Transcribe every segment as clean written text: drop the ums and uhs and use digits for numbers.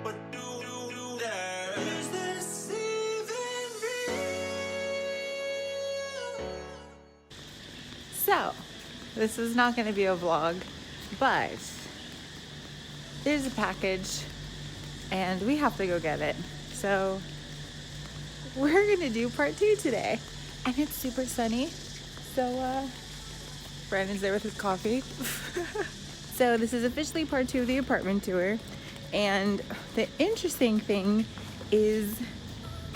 but do that. Is this even real? So, this is not going to be a vlog, but there's a package and we have to go get it. So, we're going to do part 2 today. And it's super sunny. So, Brandon's there with his coffee. So, this is officially part 2 of the apartment tour. And the interesting thing is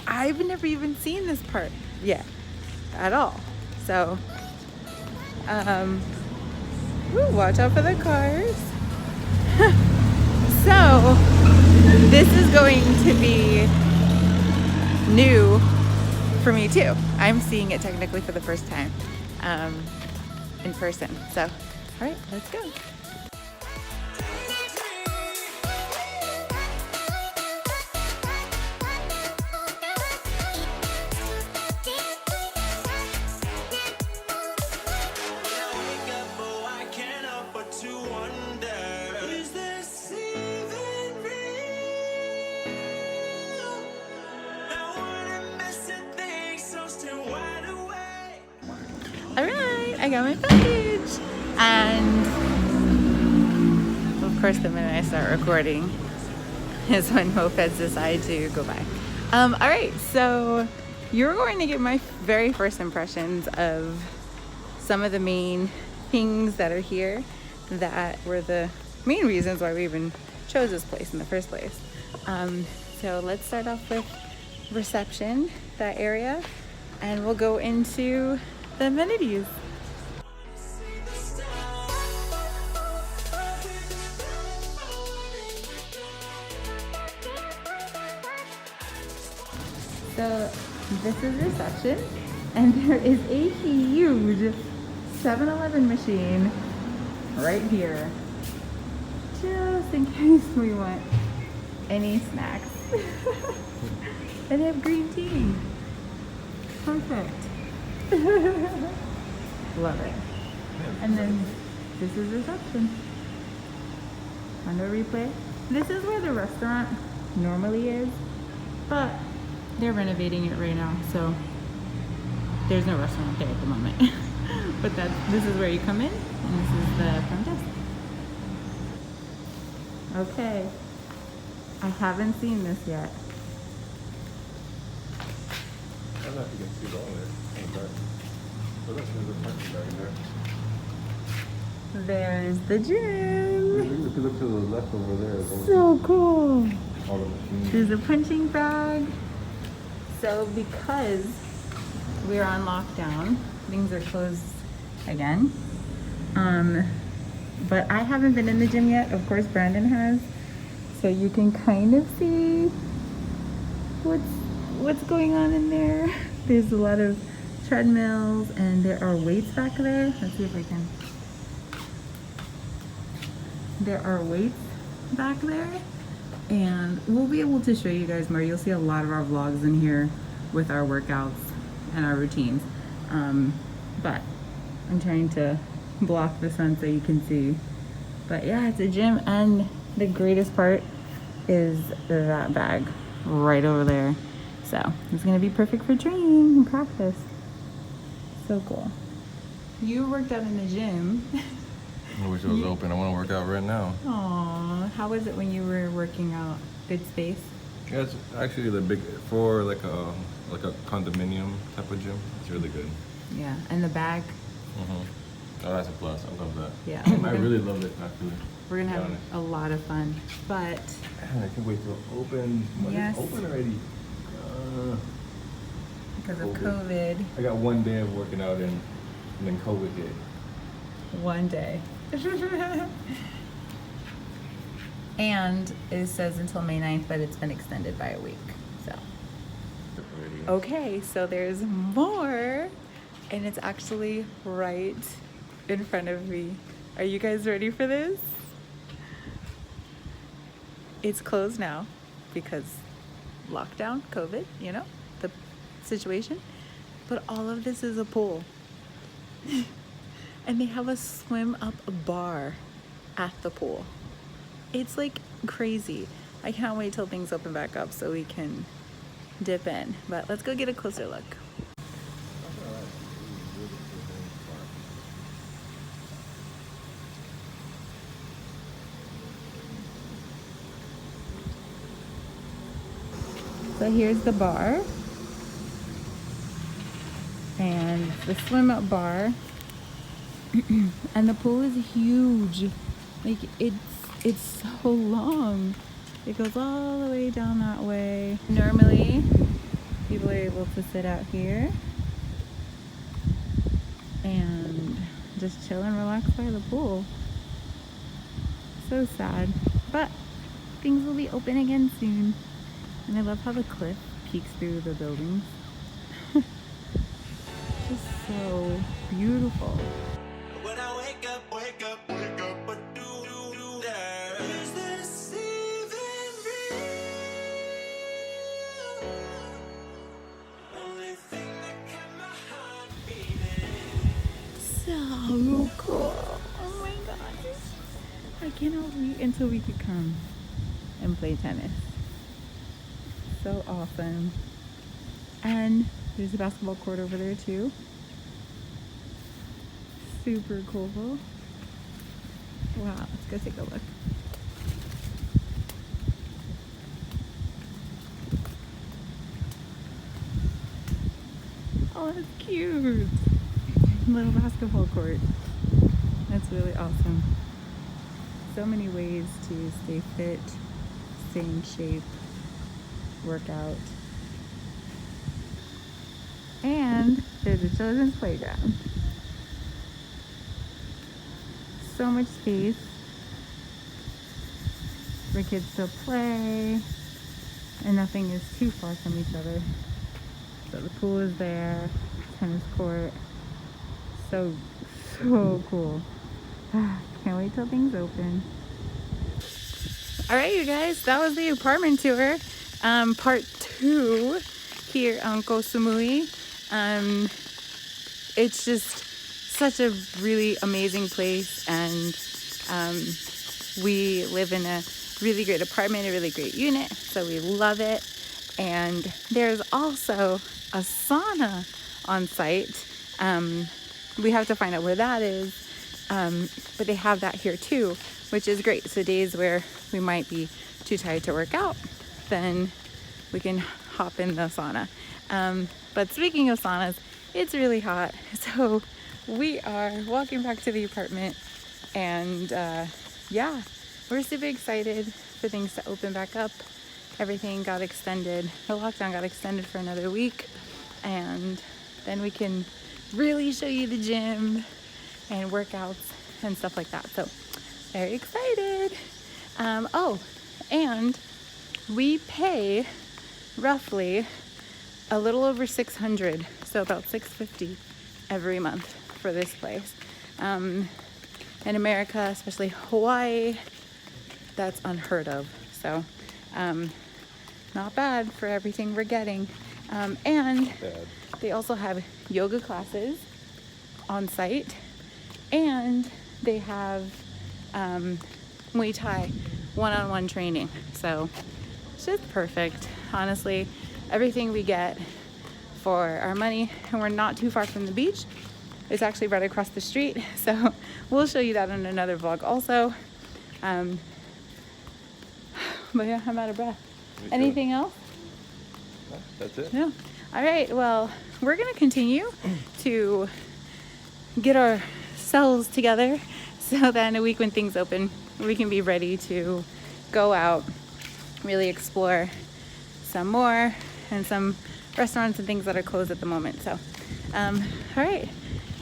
I've never even seen this part yet at all. So, ooh, watch out for the cars. So, this is going to be new for me too. I'm seeing it technically for the first time in person. So, all right, let's go. Alright, I got my package. And of course the minute I start recording is when mopeds decide to go by. Alright, so you're going to get my very first impressions of some of the main things that are here that were the main reasons why we even chose this place in the first place. So let's start off with reception, that area, and we'll go into the amenities. So this is reception, and there is a huge 7-Eleven machine right here, just in case we want any snacks. And they have green tea. Perfect. Love it. And then this is reception. Under replay. This is where the restaurant normally is, but they're renovating it right now, so there's no restaurant there at the moment. But this is where you come in, and this is the front desk. Okay, I haven't seen this yet. I don't know if you can see it all there. So that's the parking right there. There's the gym. If you look to the left over there, So cool. all the machines. There's a punching bag. So because we're on lockdown, things are closed again. But I haven't been in the gym yet. Of course, Brandon has. So you can kind of see what's going on in there. There's a lot of treadmills and there are weights back there. Let's see if I can. There are weights back there, and we'll be able to show you guys more. You'll see a lot of our vlogs in here with our workouts and our routines. But I'm trying to block the sun so you can see. But yeah, it's a gym, and the greatest part is that bag right over there. So it's gonna be perfect for training and practice. So cool. You worked out in the gym. I wish it was open. I want to work out right now. Aww, how was it when you were working out? Good space? Yeah, it's actually the big for like a condominium type of gym. It's really good. Yeah, and the bag? Oh, that's a plus. I love that. Yeah. I really love it actually. We're gonna have a lot of fun, but Man, I can't wait to open. When yes, it's open already. because of COVID. I got one day of working out and then COVID hit. One day. And it says until May 9th, but it's been extended by a week. So okay, so there's more, and it's actually right in front of me. Are you guys ready for this? It's closed now because lockdown, COVID, you know, the situation. But all of this is a pool. And they have a swim up bar at the pool. It's like crazy. I can't wait till things open back up so we can dip in. But let's go get a closer look. So here's the bar and the swim up bar. And the pool is huge. Like it's so long. It goes all the way down that way. Normally people are able to sit out here and just chill and relax by the pool. So sad, but things will be open again soon. And I love how the cliff peeks through the buildings. Just so beautiful. When I wake up, what do you do there? Is this even real? Only thing that kept my heart beating. So cool. Oh my gosh. I cannot wait until we could come and play tennis. So awesome. And there's a basketball court over there too. Super cool. Wow, let's go take a look. Oh, that's cute. Little basketball court. That's really awesome. So many ways to stay fit, stay in shape, work out. And there's a children's playground. So much space for kids to play, and nothing is too far from each other. So the pool is there, tennis court. So cool. Can't wait till things open. All right, you guys, that was the apartment tour. Part 2 here on Koh Samui. It's just such a really amazing place, and we live in a really great apartment, a really great unit, so we love it. And there's also a sauna on site. We have to find out where that is, but they have that here too, which is great. So days where we might be too tired to work out, then we can hop in the sauna. But speaking of saunas, it's really hot, so we are walking back to the apartment, and yeah, we're super excited for things to open back up. Everything got extended, the lockdown got extended for another week, and then we can really show you the gym and workouts and stuff like that. So very excited. Oh, and we pay roughly a little over $600, so about $650 every month for this place. In America, especially Hawaii, that's unheard of. So not bad for everything we're getting. And they also have yoga classes on site, and they have Muay Thai one-on-one training. So it's just perfect. Honestly, everything we get for our money, and we're not too far from the beach. It's actually right across the street, so we'll show you that in another vlog also. But yeah, I'm out of breath. Anything else? No, that's it. No. All right, well, we're gonna continue to get ourselves together so that in a week when things open, we can be ready to go out, really explore some more, and some restaurants and things that are closed at the moment. So, all right,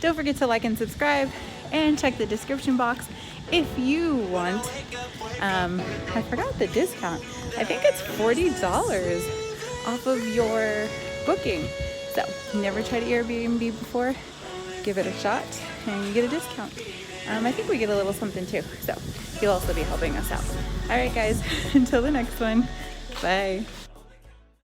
don't forget to like and subscribe, and check the description box if you want. I forgot the discount. I think it's $40 off of your booking. So, never tried Airbnb before? Give it a shot and you get a discount. I think we get a little something too. So, you'll also be helping us out. All right, guys, until the next one. Bye.